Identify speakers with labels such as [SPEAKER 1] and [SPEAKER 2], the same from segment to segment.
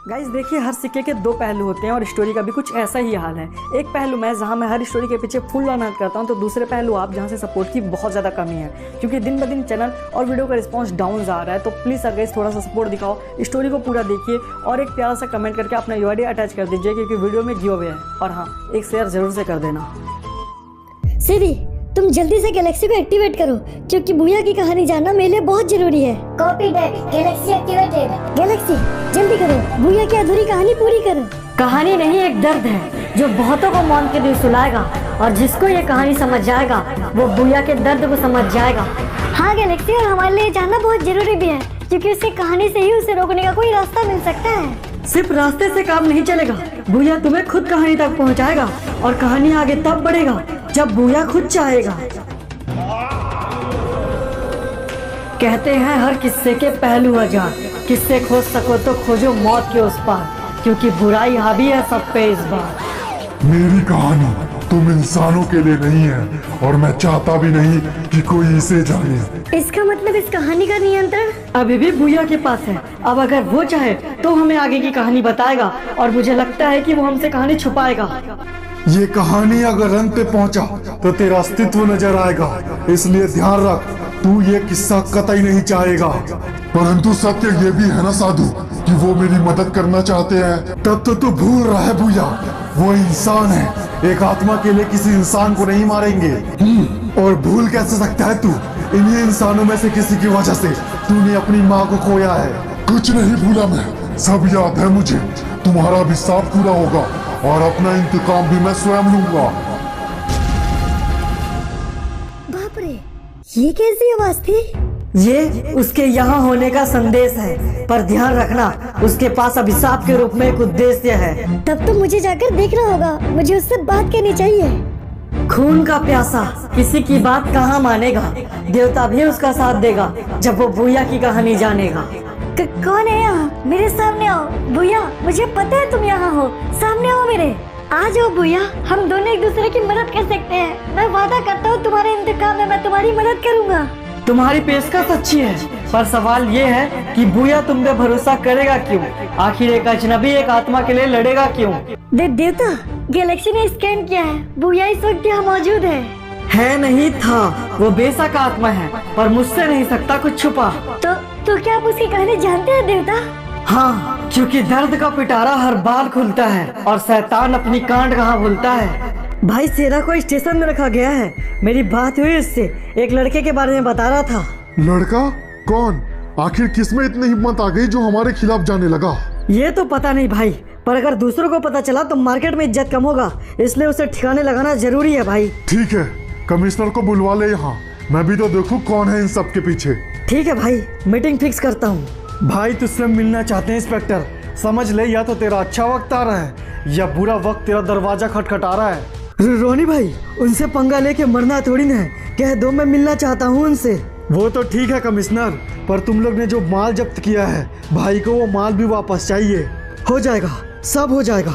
[SPEAKER 1] Guys देखिए, हर सिक्के के दो पहलू होते हैं और स्टोरी का भी कुछ ऐसा ही हाल है। एक पहलू मैं जहां मैं हर स्टोरी के पीछे फुल मेहनत करता हूं, तो दूसरे पहलू आप जहां से सपोर्ट की बहुत ज़्यादा कमी है, क्योंकि दिन ब दिन चैनल और वीडियो का रिस्पांस डाउन जा रहा है। तो प्लीज़ सर गाइस थोड़ा सा सपोर्ट दिखाओ, स्टोरी को पूरा देखिए और एक प्यारा सा कमेंट करके अपना यूआईडी अटैच कर दीजिए, क्योंकि वीडियो में गिव अवे है। और हाँ, एक शेयर जरूर से कर देना।
[SPEAKER 2] सिरी, तुम जल्दी से गैलेक्सी को एक्टिवेट करो, क्योंकि भूया की कहानी जानना मेरे लिए बहुत जरूरी है।
[SPEAKER 3] Copy dad, Galaxy activated.
[SPEAKER 2] Galaxy जल्दी करो, भूया की अधूरी कहानी पूरी करो।
[SPEAKER 4] कहानी नहीं, एक दर्द है जो बहुतों को मौत के दिल सुलाएगा, और जिसको ये कहानी समझ जाएगा वो भूया के दर्द को समझ जाएगा।
[SPEAKER 2] हाँ गैलेक्सी, और हमारे लिए जानना बहुत जरूरी भी है, क्योंकि उससे कहानी से ही उसे रोकने का कोई रास्ता मिल सकता है।
[SPEAKER 1] सिर्फ रास्ते से काम नहीं चलेगा, भूया तुम्हें खुद कहानी तक पहुंचाएगा, और कहानी आगे तब बढ़ेगा जब भूया खुद चाहेगा। कहते हैं हर किस्से के पहलू हजार, किस्से खोज सको तो खोजो मौत के उस पार, क्योंकि बुराई हावी है सब पे इस बार।
[SPEAKER 5] मेरी कहानी तुम इंसानों के लिए नहीं है, और मैं चाहता भी नहीं कि कोई इसे जाने।
[SPEAKER 2] इसका मतलब इस कहानी का नियंत्रण
[SPEAKER 1] अभी भी भूया के पास है। अब अगर वो चाहे तो हमें आगे की कहानी बताएगा, और मुझे लगता है कि वो हमसे कहानी छुपाएगा।
[SPEAKER 5] ये कहानी अगर अंत पे पहुंचा तो तेरा अस्तित्व नजर आएगा, इसलिए ध्यान रख, तू ये किस्सा कतई नहीं चाहेगा। परंतु सत्य ये भी है ना साधु कि वो मेरी मदद करना चाहते हैं। तब तो तू भूल रहा है भूया, वो इंसान है, एक आत्मा के लिए किसी इंसान को नहीं मारेंगे। और भूल कैसे सकता है तू? इन्हीं इंसानों में से किसी की वजह से तूने अपनी माँ को खोया है। कुछ नहीं भूला मैं, सब याद है मुझे। तुम्हारा भी साफ पूरा होगा और अपना इंतकाम भी मैं स्वयं लूंगा।
[SPEAKER 2] बाप रे, ये कैसी आवाज थी?
[SPEAKER 1] ये उसके यहाँ होने का संदेश है, पर ध्यान रखना उसके पास अभिशाप के रूप में एक उद्देश्य है।
[SPEAKER 2] तब तो मुझे जाकर देखना होगा, मुझे उससे बात करनी चाहिए।
[SPEAKER 1] खून का प्यासा किसी की बात कहाँ मानेगा, देवता भी उसका साथ देगा जब वो भूया की कहानी जानेगा।
[SPEAKER 2] कौन है यहाँ? मेरे सामने आओ। भूया, मुझे पता है तुम यहाँ हो, सामने आओ मेरे। आ जाओ भूया, हम दोनों एक दूसरे की मदद कर सकते हैं। मैं वादा करता हूँ तुम्हारे इंतकाम में मैं तुम्हारी मदद करूँगा।
[SPEAKER 1] तुम्हारी पेशकश अच्छी है, पर सवाल ये है कि भूया तुम पे भरोसा करेगा क्यों? आखिर एक अजनबी एक आत्मा के लिए लड़ेगा क्यों?
[SPEAKER 2] देवता, गैलेक्सी ने स्कैन किया है, भूया इस वक्त यहाँ मौजूद है
[SPEAKER 1] नहीं था। वो बेशक आत्मा है, पर मुझसे नहीं सकता कुछ छुपा।
[SPEAKER 2] तो क्या आप उसकी कहानी जानते हैं देवता?
[SPEAKER 1] हाँ, क्योंकि दर्द का पिटारा हर बार खुलता है, और शैतान अपनी कांड कहाँ भूलता है। भाई सेरा को स्टेशन में रखा गया है, मेरी बात हुई इससे, एक लड़के के बारे में बता रहा था।
[SPEAKER 5] लड़का? कौन? आखिर किसमें इतनी हिम्मत आ गई जो हमारे खिलाफ जाने लगा?
[SPEAKER 1] ये तो पता नहीं भाई, पर अगर दूसरों को पता चला तो मार्केट में इज्जत कम होगा, इसलिए उसे ठिकाने लगाना जरूरी है भाई।
[SPEAKER 5] ठीक है, कमिश्नर को बुलवा ले यहाँ, मैं भी तो देखूं कौन है इन सब के पीछे।
[SPEAKER 1] ठीक है भाई, मीटिंग फिक्स करता हूँ।
[SPEAKER 6] भाई तुझसे मिलना चाहते हैं इंस्पेक्टर, समझ ले, या तो तेरा अच्छा वक्त आ रहा है या बुरा वक्त तेरा दरवाजा खटखटा रहा है।
[SPEAKER 1] रोनी भाई, उनसे पंगा लेके मरना थोड़ी ना है, कह दो मैं मिलना चाहता हूँ उनसे।
[SPEAKER 6] वो तो ठीक है कमिश्नर, पर तुम लोग ने जो माल जब्त किया है, भाई को वो माल भी वापस चाहिए।
[SPEAKER 1] हो जाएगा, सब हो जाएगा।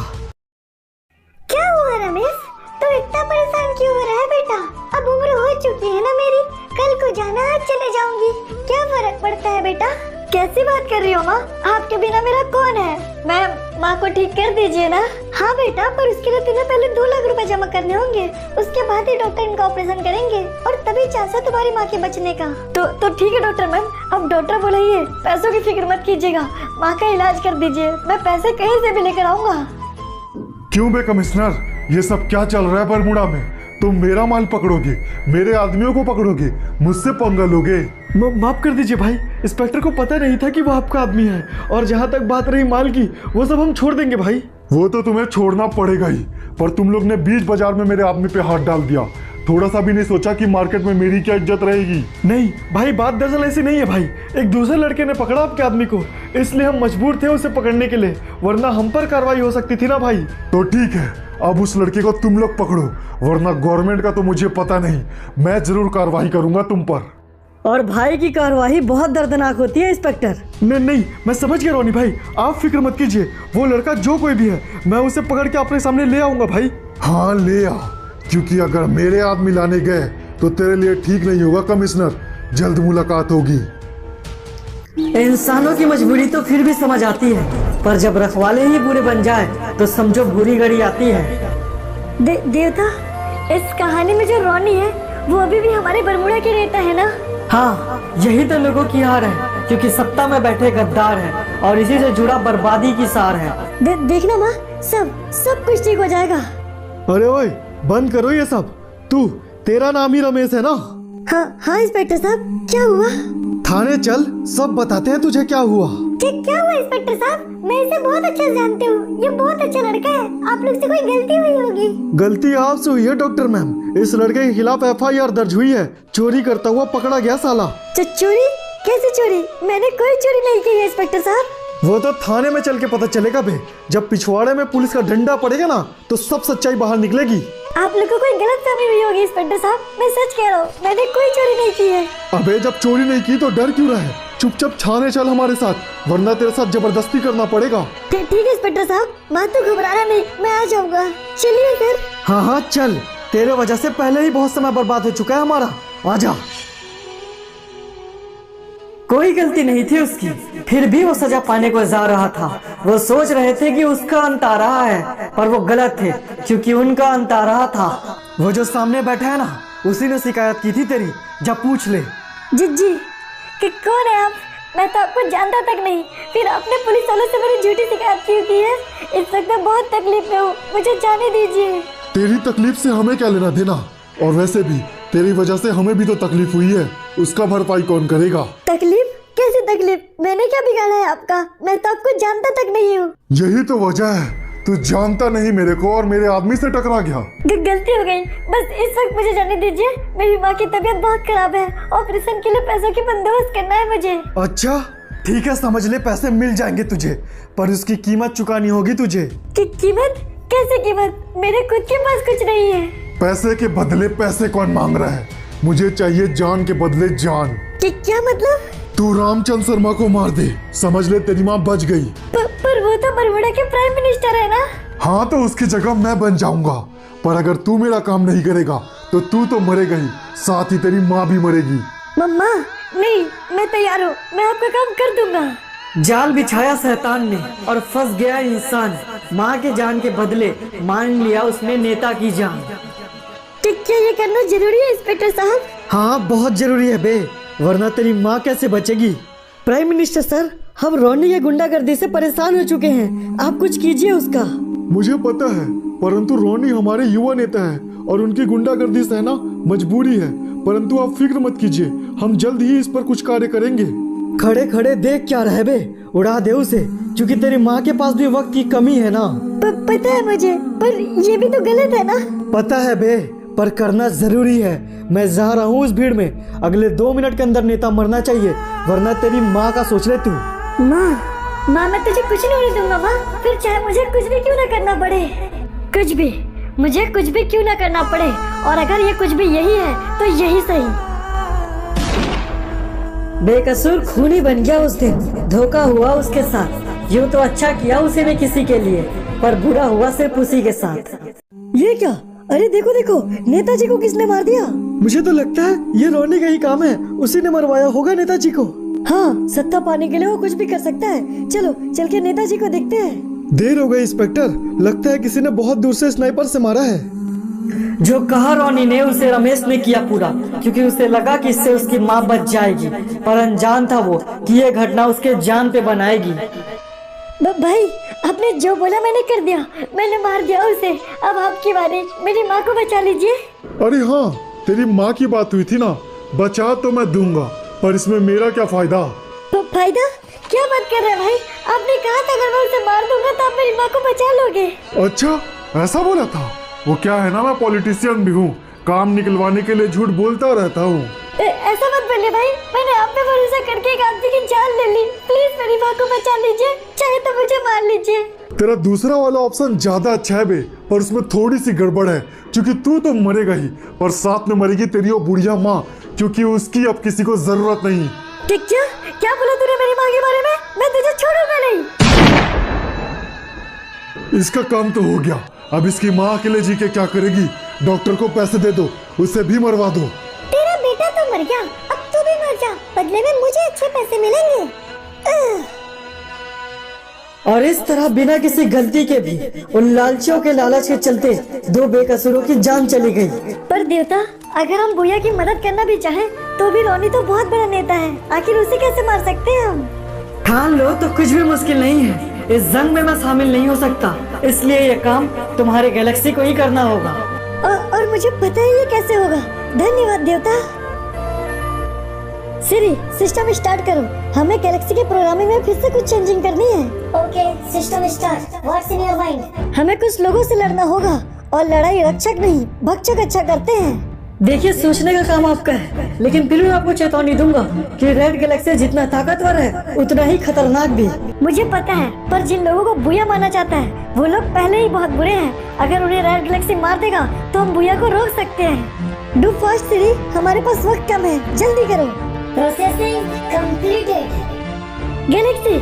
[SPEAKER 2] क्या हुआ रमेश, तू इतना परेशान क्यों हो रहा है बेटा? अब उम्र हो चुकी है ना मेरी, कल को जाना, आज चले जाऊंगी, क्या फर्क पड़ता है बेटा? कैसी बात कर रही हो माँ, आपके बिना मेरा कौन है? मैं माँ को ठीक कर दीजिए ना। हाँ बेटा, पर उसके लिए तुम्हें पहले 2 लाख रुपए जमा करने होंगे, उसके बाद ही डॉक्टर इनका ऑपरेशन करेंगे, और तभी चांस है तुम्हारी माँ के बचने का। तो ठीक है डॉक्टर मैम, अब डॉक्टर बुलाइए, पैसों की फिक्र मत कीजिएगा, माँ का इलाज कर दीजिए, मैं पैसे कहीं से भी लेकर आऊंगा।
[SPEAKER 5] क्यों बे कमिश्नर, ये सब क्या चल रहा है बरमुडा में? तुम मेरा माल पकड़ोगे, मेरे आदमियों को पकड़ोगे, मुझसे पंगा लोगे?
[SPEAKER 6] माफ कर दीजिए भाई, इंस्पेक्टर को पता नहीं था कि वो आपका आदमी है, और जहाँ तक बात रही माल की, वो सब हम छोड़ देंगे भाई।
[SPEAKER 5] वो तो तुम्हें छोड़ना पड़ेगा ही, पर तुम लोग ने बीच बाजार में मेरे आदमी पे हाथ डाल दिया, थोड़ा सा भी नहीं सोचा कि मार्केट में मेरी क्या इज्जत रहेगी।
[SPEAKER 6] नहीं भाई, बात दरअसल ऐसी नहीं है भाई, एक दूसरे लड़के ने पकड़ा आपके आदमी को, इसलिए हम मजबूर थे उसे पकड़ने के लिए, वरना हम पर कार्रवाई हो सकती थी ना भाई।
[SPEAKER 5] तो ठीक है, अब उस लड़के को तुम लोग पकड़ो, वरना गवर्नमेंट का तो मुझे पता नहीं, मैं जरूर कार्रवाई करूंगा तुम पर।
[SPEAKER 1] और भाई की कार्रवाई बहुत दर्दनाक होती है इंस्पेक्टर।
[SPEAKER 6] नहीं, मैं समझ गया रोनी भाई, आप फिक्र मत कीजिए, वो लड़का जो कोई भी है, मैं उसे पकड़ के अपने सामने ले आऊंगा भाई।
[SPEAKER 5] हाँ ले आ, क्योंकि अगर मेरे आदमी लाने गए तो तेरे लिए ठीक नहीं होगा कमिश्नर, जल्द मुलाकात होगी।
[SPEAKER 1] इंसानों की मजबूरी तो फिर भी समझ आती है, पर जब रखवाले ही बुरे बन जाए तो समझो बुरी घड़ी आती है।
[SPEAKER 2] देवता, इस कहानी में जो रोनी है वो अभी भी हमारे बरमुडा की रहता है ना?
[SPEAKER 1] हाँ, यही तो लोगों की हार है, क्योंकि सत्ता में बैठे गद्दार है और इसी से जुड़ा बर्बादी की सार है।
[SPEAKER 2] देखना माँ, सब कुछ ठीक हो जाएगा।
[SPEAKER 6] अरे ओए, बंद करो ये सब। तेरा नाम ही रमेश है ना?
[SPEAKER 2] हाँ इंस्पेक्टर साहब, क्या हुआ?
[SPEAKER 6] थाने चल, सब बताते हैं तुझे क्या हुआ।
[SPEAKER 2] क्या हुआ इंस्पेक्टर साहब? मैं इसे बहुत अच्छा जानती हूँ, ये बहुत अच्छा लड़का है। आप लोग से कोई गलती हुई होगी।
[SPEAKER 6] गलती आपसे हुई है डॉक्टर मैम। इस लड़के के खिलाफ FIR दर्ज हुई है, चोरी करता हुआ पकड़ा गया साला।
[SPEAKER 2] चोरी? कैसे चोरी? मैंने कोई चोरी नहीं की है इंस्पेक्टर साहब।
[SPEAKER 6] वो तो थाने में चल के पता चलेगा बे। जब पिछवाड़े में पुलिस का डंडा पड़ेगा ना तो सब सच्चाई बाहर निकलेगी।
[SPEAKER 2] आप लोग को कोई गलत फहमी हुई होगी इंस्पेक्टर साहब, मैं सच कह रहा हूँ, मैंने कोई चोरी नहीं की है।
[SPEAKER 6] अबे जब चोरी नहीं की तो डर क्यों रहा है? चुपचाप थाने चल हमारे साथ, वरना तेरे साथ जबरदस्ती करना पड़ेगा।
[SPEAKER 2] ठीक है इंस्पेक्टर साहब, मैं तो घबराना नहीं, मैं आ जाऊंगा। चलिए सर।
[SPEAKER 6] हाँ चल, तेरे वजह से पहले ही बहुत समय बर्बाद हो चुका है हमारा। आजा।
[SPEAKER 1] कोई गलती नहीं थी उसकी, फिर भी वो सजा पाने को जा रहा था। वो सोच रहे थे कि उसका अंत आ रहा है, पर वो गलत थे, क्योंकि उनका अंत आ रहा था।
[SPEAKER 6] वो जो सामने बैठा है ना, उसी ने शिकायत की थी तेरी, जब पूछ ले।
[SPEAKER 2] जी कि कौन है आप? मैं तो आपको जानता तक नहीं, फिर आपने पुलिस वालों से मेरी झूठी शिकायत क्यों की है? इस वक्त मैं बहुत तकलीफ में हूँ, मुझे जाने दीजिए।
[SPEAKER 5] तेरी तकलीफ से हमें क्या लेना देना, और वैसे भी तेरी वजह से हमें भी तो तकलीफ हुई है, उसका भरपाई कौन करेगा?
[SPEAKER 2] तकलीफ? कैसे तकलीफ? मैंने क्या बिगाड़ा है आपका? मैं तो आपको जानता तक नहीं हूँ।
[SPEAKER 5] यही तो वजह है, तू जानता नहीं मेरे को और मेरे आदमी से टकरा गया।
[SPEAKER 2] गलती हो गई, बस इस वक्त मुझे जाने दीजिए। मेरी माँ की तबीयत बहुत खराब है, ऑपरेशन के लिए पैसों की बंदोबस्त करना है मुझे।
[SPEAKER 6] अच्छा ठीक है, समझ ले, पैसे मिल जाएंगे तुझे, पर उसकी कीमत चुकानी होगी तुझे।
[SPEAKER 2] कीमत? कैसे कीमत? मेरे खुद के पास कुछ नहीं है।
[SPEAKER 5] पैसे के बदले पैसे कौन मांग रहा है? मुझे चाहिए जान के बदले जान।
[SPEAKER 2] क्या मतलब?
[SPEAKER 5] तू रामचंद्र शर्मा को मार दे, समझ ले तेरी माँ बच गई।
[SPEAKER 2] पर वो तो बरमुडा के प्राइम मिनिस्टर है ना?
[SPEAKER 5] हाँ तो उसकी जगह मैं बन जाऊंगा, पर अगर तू मेरा काम नहीं करेगा तो तू तो मरेगा ही, साथ ही तेरी माँ भी मरेगी।
[SPEAKER 2] मम्मा नहीं, मैं तैयार हूँ, मैं आपका काम कर दूंगा।
[SPEAKER 1] जाल बिछाया शैतान ने और फंस गया इंसान। माँ के जान के बदले मांग लिया उसने नेता की जान।
[SPEAKER 2] क्या ये करना जरूरी है इंस्पेक्टर साहब?
[SPEAKER 6] हाँ बहुत जरूरी है बे, वरना तेरी माँ कैसे बचेगी?
[SPEAKER 1] प्राइम मिनिस्टर सर, हम रोनी के गुंडागर्दी से परेशान हो चुके हैं, आप कुछ कीजिए उसका।
[SPEAKER 5] मुझे पता है, परंतु रोनी हमारे युवा नेता है और उनकी गुंडागर्दी सहना मजबूरी है, परंतु आप फिक्र मत कीजिए, हम जल्द ही इस पर कुछ कार्य करेंगे।
[SPEAKER 6] खड़े खड़े देख क्या रहे बे, उड़ा दे उसे, क्योंकि तेरी माँ के पास भी वक्त की कमी है ना।
[SPEAKER 2] पता है मुझे, पर ये भी तो गलत है ना?
[SPEAKER 6] पता है बे, पर करना जरूरी है। मैं जा रहा हूँ उस भीड़ में, अगले 2 मिनट के अंदर नेता मरना चाहिए, वरना तेरी माँ का सोच ले तू।
[SPEAKER 2] माँ मैं तुझे कुछ नहीं होने दूंगा माँ, फिर चाहे मुझे कुछ भी क्यों ना करना पड़े। कुछ भी, मुझे कुछ भी क्यों ना करना पड़े, और अगर ये कुछ भी यही है तो यही सही।
[SPEAKER 1] बेकसूर खूनी बन गया उस दिन, धोखा हुआ उसके साथ। यूँ तो अच्छा किया उसी ने किसी के लिए, पर बुरा हुआ सिर्फ उसी के साथ।
[SPEAKER 4] ये क्या? अरे देखो देखो, नेताजी को किसने मार दिया?
[SPEAKER 6] मुझे तो लगता है ये रोनी का ही काम है, उसी ने मरवाया होगा नेताजी को।
[SPEAKER 4] हाँ, सत्ता पाने के लिए वो कुछ भी कर सकता है। चलो चल के नेताजी को देखते हैं।
[SPEAKER 6] देर हो गई इंस्पेक्टर, लगता है किसी ने बहुत दूर से स्नाइपर से मारा है।
[SPEAKER 1] जो कहा रोनी ने उसे रमेश ने किया पूरा, क्योंकि उसे लगा कि इससे उसकी माँ बच जाएगी, पर अनजान था वो कि ये घटना उसके जान पे बनाएगी।
[SPEAKER 2] भाई आपने जो बोला मैंने कर दिया, मैंने मार दिया उसे, अब आपकी बारी, मेरी माँ को बचा लीजिए।
[SPEAKER 5] अरे हाँ, तेरी माँ की बात हुई थी ना, बचा तो मैं दूंगा, पर इसमें मेरा क्या फायदा?
[SPEAKER 2] फायदा? क्या बात कर रहे हैं भाई? आपने कहा था अगर मैं उसे मार दूंगा तो आप मेरी माँ को बचा लोगे।
[SPEAKER 5] अच्छा ऐसा बोला था? वो क्या है ना, मैं पॉलिटिशियन भी हूँ, काम निकलवाने के लिए झूठ बोलता रहता हूँ।
[SPEAKER 2] ऐसा मत बोलिए भाई, मैंने आप पे भरोसा करके एक आदमी की जान ले ली, प्लीज मेरी माँ को बचा लीजिए, चाहे तो मुझे मार लीजिए।
[SPEAKER 5] तेरा दूसरा वाला ऑप्शन ज्यादा अच्छा है बे, पर उसमें थोड़ी सी गड़बड़ है, क्योंकि तू तो मरेगा ही, पर साथ में मरेगी तेरी वो बुढ़िया माँ, क्योंकि उसकी अब किसी को जरूरत नहीं।
[SPEAKER 2] क्या बोला तूने मेरी माँ के बारे में? मैं तुझे छोड़ूंगा नहीं।
[SPEAKER 5] इसका काम तो हो गया, अब इसकी माँ अकेले जी के क्या करेगी? डॉक्टर को पैसे दे दो, उसे भी मरवा दो।
[SPEAKER 2] तेरा बेटा तो मर गया, अब तू भी मर जा, बदले में मुझे अच्छे पैसे मिलेंगे।
[SPEAKER 1] और इस तरह बिना किसी गलती के भी उन लालचियों के लालच के चलते 2 बेकसूरों की जान चली गई।
[SPEAKER 2] पर देवता, अगर हम भैया की मदद करना भी चाहें तो भी रोनी तो बहुत बड़ा नेता है, आखिर उसे कैसे मार सकते हैं हम?
[SPEAKER 1] ठान लो तो कुछ भी मुश्किल नहीं है। इस जंग में मैं शामिल नहीं हो सकता, इसलिए ये काम तुम्हारे गैलेक्सी को ही करना होगा।
[SPEAKER 2] और मुझे पता है ये कैसे होगा। धन्यवाद देवता। सिरी, सिस्टम स्टार्ट करो। हमें गैलेक्सी के प्रोग्रामिंग में फिर से कुछ चेंजिंग करनी है।
[SPEAKER 3] Okay, system start. What's in your mind?
[SPEAKER 2] हमें कुछ लोगों से लड़ना होगा और लड़ाई रक्षक नहीं भक्षक अच्छा करते हैं।
[SPEAKER 1] देखिए, सोचने का काम आपका है, लेकिन फिर भी आपको चेतावनी दूंगा कि रेड गैलेक्सी जितना ताकतवर है उतना ही खतरनाक भी।
[SPEAKER 2] मुझे पता है, पर जिन लोगों को बुया माना जाता है वो लोग पहले ही बहुत बुरे हैं। अगर उन्हें रेड गैलेक्सी मार देगा तो हम बुया को रोक सकते हैं। डू फास्ट सिरी, हमारे पास वक्त कम है, जल्दी करो।
[SPEAKER 3] Processing completed.
[SPEAKER 2] गैलेक्सी,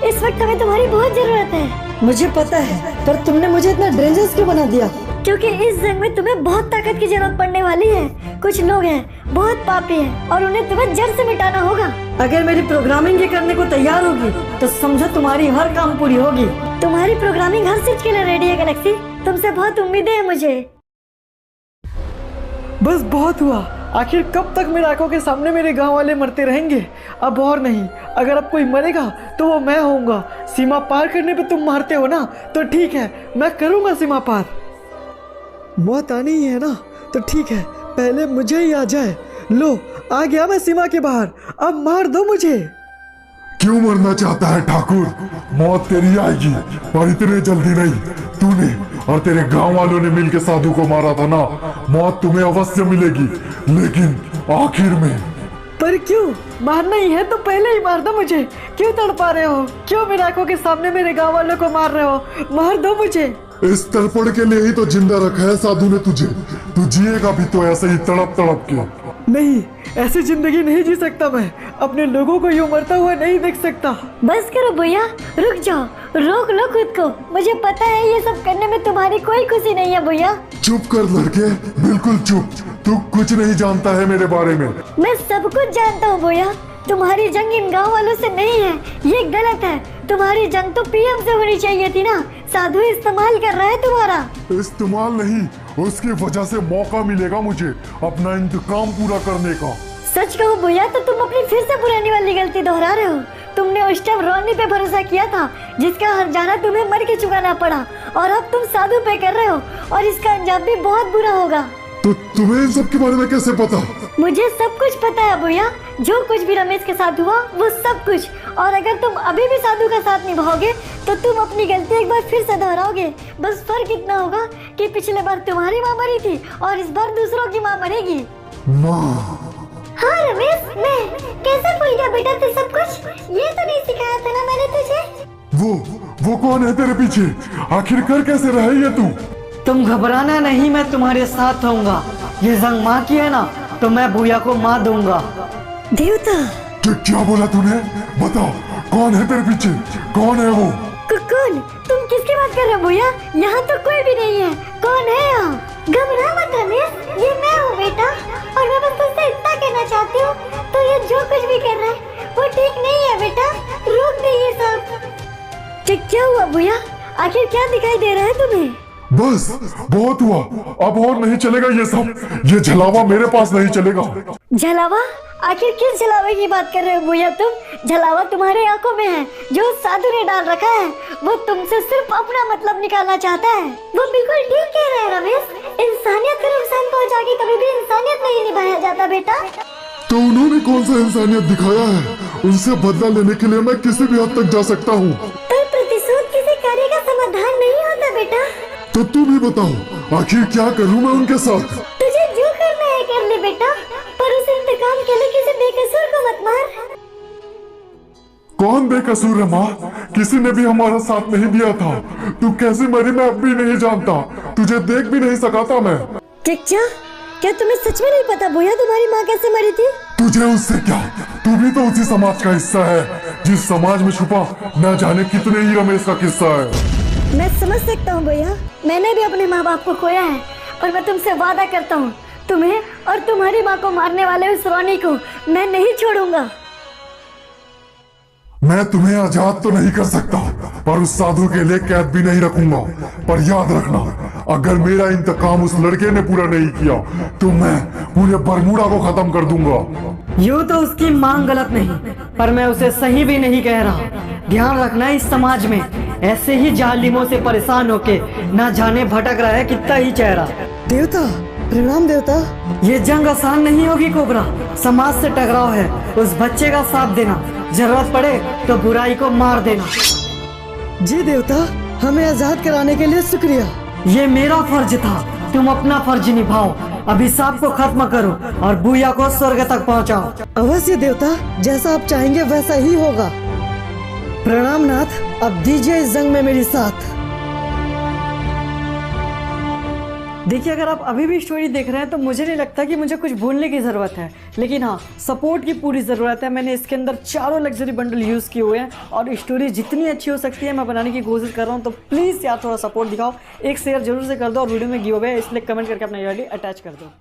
[SPEAKER 2] इस वक्त हमें तुम्हारी बहुत जरूरत है।
[SPEAKER 1] मुझे पता है, पर तुमने मुझे इतना डेंजरस क्यों बना दिया?
[SPEAKER 2] क्योंकि इस जंग में तुम्हें बहुत ताकत की जरूरत पड़ने वाली है। कुछ लोग हैं बहुत पापी हैं और उन्हें तुम्हें जड़ से मिटाना होगा।
[SPEAKER 1] अगर मेरी प्रोग्रामिंग ये करने को तैयार होगी तो समझो तुम्हारी हर काम पूरी होगी।
[SPEAKER 2] तुम्हारी प्रोग्रामिंग हर चीज के लिए रेडी है गैलेक्सी, तुमसे बहुत उम्मीदें हैं मुझे।
[SPEAKER 6] बस बहुत हुआ। आखिर कब तक मेरी आंखों के सामने मेरे गांव वाले मरते रहेंगे? अब और नहीं। अगर अब कोई मरेगा तो वो मैं होऊंगा। सीमा पार करने पे तुम मारते हो ना, तो ठीक है, मैं करूंगा सीमा पार। मौत आनी ही है ना, तो ठीक है, पहले मुझे ही आ जाए। लो, आ गया मैं सीमा के बाहर, अब मार दो मुझे।
[SPEAKER 5] क्यों मरना चाहता है ठाकुर? मौत तेरी आएगी, पर इतने जल्दी नहीं। तूने और तेरे गांव वालों ने मिलकर साधु को मारा था ना, मौत तुम्हें अवश्य मिलेगी, लेकिन आखिर में।
[SPEAKER 1] पर क्यों? मारना ही है तो पहले ही मार दो मुझे। क्यों तड़पा रहे हो? क्यों मेरी आंखों के सामने मेरे गांव वालों को मार रहे हो? मार दो मुझे।
[SPEAKER 5] इस तड़पड़ के लिए ही तो जिंदा रखा है साधु ने तुझे। तू जिएगा भी तो ऐसे ही तड़प तड़प के।
[SPEAKER 6] नहीं, ऐसी जिंदगी नहीं जी सकता मैं। अपने लोगों को यूं मरता हुआ नहीं देख सकता।
[SPEAKER 2] बस करो भैया, रुक जाओ, रोक लो खुद को। मुझे पता है ये सब करने में तुम्हारी कोई खुशी नहीं है भैया।
[SPEAKER 5] चुप कर लड़के, बिल्कुल चुप। तू कुछ नहीं जानता है मेरे बारे में।
[SPEAKER 2] मैं सब कुछ जानता हूँ भैया। तुम्हारी जंग इन गांव वालों से नहीं है, ये गलत है। तुम्हारी जंग तो पीएम से होनी चाहिए थी ना। साधु इस्तेमाल कर रहा है तुम्हारा।
[SPEAKER 5] इस्तेमाल नहीं, उसकी वजह से मौका मिलेगा मुझे अपना इंतकाम पूरा करने का।
[SPEAKER 2] सच कहो भैया तो तुम अपनी फिर से पुरानी वाली गलती दोहरा रहे हो। तुमने उस टाइम रोनी पे भरोसा किया था, जिसका हर जाना तुम्हें मर के चुकाना पड़ा, और अब तुम साधु पे कर रहे हो, और इसका अंजाम भी बहुत बुरा होगा।
[SPEAKER 5] तो तुम्हें इन सब के बारे में कैसे पता?
[SPEAKER 2] मुझे सब कुछ पता है भैया, जो कुछ भी रमेश के साथ हुआ वो सब कुछ। और अगर तुम अभी भी साधु का साथ निभाओगे तो तुम अपनी गलती एक बार फिर से दोहराओगे। बस फर्क इतना होगा कि पिछले बार तुम्हारी माँ मरी थी और इस बार दूसरों की माँ मरेगी।
[SPEAKER 5] माँ?
[SPEAKER 2] हाँ रमेश, मैं कैसे भूल गया बेटा तू सब कुछ? ये तो नहीं सिखाया था ना मैंने तुझे।
[SPEAKER 5] वो कौन है तेरे पीछे? आखिर कर कैसे रहे ये तू?
[SPEAKER 1] तुम घबराना नहीं, मैं तुम्हारे साथ रहूंगा। ये जंग माँ की है ना, तो मैं भूया को मार दूंगा।
[SPEAKER 2] देवता,
[SPEAKER 5] क्या बोला तूने? बताओ, कौन है तेरे पीछे? कौन है वो?
[SPEAKER 2] कौन? तुम किसकी बात कर रहे हो भैया? यहाँ तो कोई भी नहीं है। कौन है यहाँ? घबरा मत रमेश, ये मैं हूँ बेटा। और मैं बस तुझसे इतना कहना चाहती हूँ, तो ये जो कुछ भी कर रहा है वो ठीक नहीं है बेटा। रोक दे ये सब। क्या हुआ भैया? आखिर क्या दिखाई दे रहा है तुम्हें?
[SPEAKER 5] बस बहुत हुआ, अब और नहीं चलेगा ये सब। ये झलावा मेरे पास नहीं चलेगा।
[SPEAKER 2] झलावा? आखिर किस झलावे की बात कर रहे हो भैया तुम? झलावा तुम्हारे आंखों में है, जो साधु ने डाल रखा है। वो तुमसे सिर्फ अपना मतलब निकालना चाहता है। वो बिल्कुल ठीक कह रहे हैं रमेश। इंसानियत को नुकसान पहुंचा के कभी भी इंसानियत नहीं निभाया जाता बेटा।
[SPEAKER 5] तो उन्होंने कौन सा इंसानियत दिखाया है? उनसे बदला लेने के लिए मैं किसी भी हद तक जा सकता हूँ।
[SPEAKER 2] पर प्रतिशोध किसी कार्य का समाधान नहीं होता बेटा।
[SPEAKER 5] तो तुम ही बताओ, आखिर क्या करूँ मैं उनके साथ?
[SPEAKER 2] तुझे जो करना है कर ले बेटा, पर उस इंतकाम के लिए किसी बेकसूर को मत मार।
[SPEAKER 5] कौन बेकसूर है माँ? किसी ने भी हमारा साथ नहीं दिया था। तू कैसे मरी मैं अब भी नहीं जानता। तुझे देख भी नहीं सका था मैं।
[SPEAKER 2] क्या तुम्हें सच में नहीं पता भैया तुम्हारी माँ कैसे मरी थी?
[SPEAKER 5] तुझे उससे क्या? तू भी तो उसी समाज का हिस्सा है, जिस समाज में छुपा न जाने कितने ही रमेश का किस्सा है।
[SPEAKER 2] मैं समझ सकता हूँ भैया, मैंने भी अपने माँ बाप को खोया है, और मैं तुमसे वादा करता हूँ, तुम्हें और तुम्हारी माँ को मारने वाले उस रोनी को मैं नहीं छोड़ूंगा।
[SPEAKER 5] मैं तुम्हें आजाद तो नहीं कर सकता, पर उस साधु के लिए कैद भी नहीं रखूंगा। पर याद रखना, अगर मेरा इंतकाम उस लड़के ने पूरा नहीं किया तो मैं पूरे बरमूडा को खत्म कर दूंगा।
[SPEAKER 1] यूँ तो उसकी मांग गलत नहीं, पर मैं उसे सही भी नहीं कह रहा। ध्यान रखना, इस समाज में ऐसे ही जालिमों से परेशान होके ना जाने भटक रहा है कितना ही चेहरा।
[SPEAKER 6] देवता प्रणाम देवता।
[SPEAKER 1] ये जंग आसान नहीं होगी कोबरा, समाज से टकराव है। उस बच्चे का साथ देना, जरूरत पड़े तो बुराई को मार देना।
[SPEAKER 6] जी देवता, हमें आजाद कराने के लिए शुक्रिया।
[SPEAKER 1] ये मेरा फर्ज था, तुम अपना फर्ज निभाओ। अभिशाप को खत्म करो और बुया को स्वर्ग तक पहुंचाओ।
[SPEAKER 6] अवश्य देवता, जैसा आप चाहेंगे वैसा ही होगा। प्रणाम नाथ, अब दीजिए इस जंग में मेरी साथ।
[SPEAKER 1] देखिए, अगर आप अभी भी स्टोरी देख रहे हैं तो मुझे नहीं लगता कि मुझे कुछ भूलने की ज़रूरत है, लेकिन हाँ, सपोर्ट की पूरी ज़रूरत है। मैंने इसके अंदर 4 लग्जरी बंडल यूज़ किए हुए हैं और स्टोरी जितनी अच्छी हो सकती है मैं बनाने की कोशिश कर रहा हूँ। तो प्लीज़ यार थोड़ा सपोर्ट दिखाओ, एक शेयर जरूर से कर दो और वीडियो में गिव अवे है, इसलिए कमेंट करके अपना यूआईडी अटैच कर दो।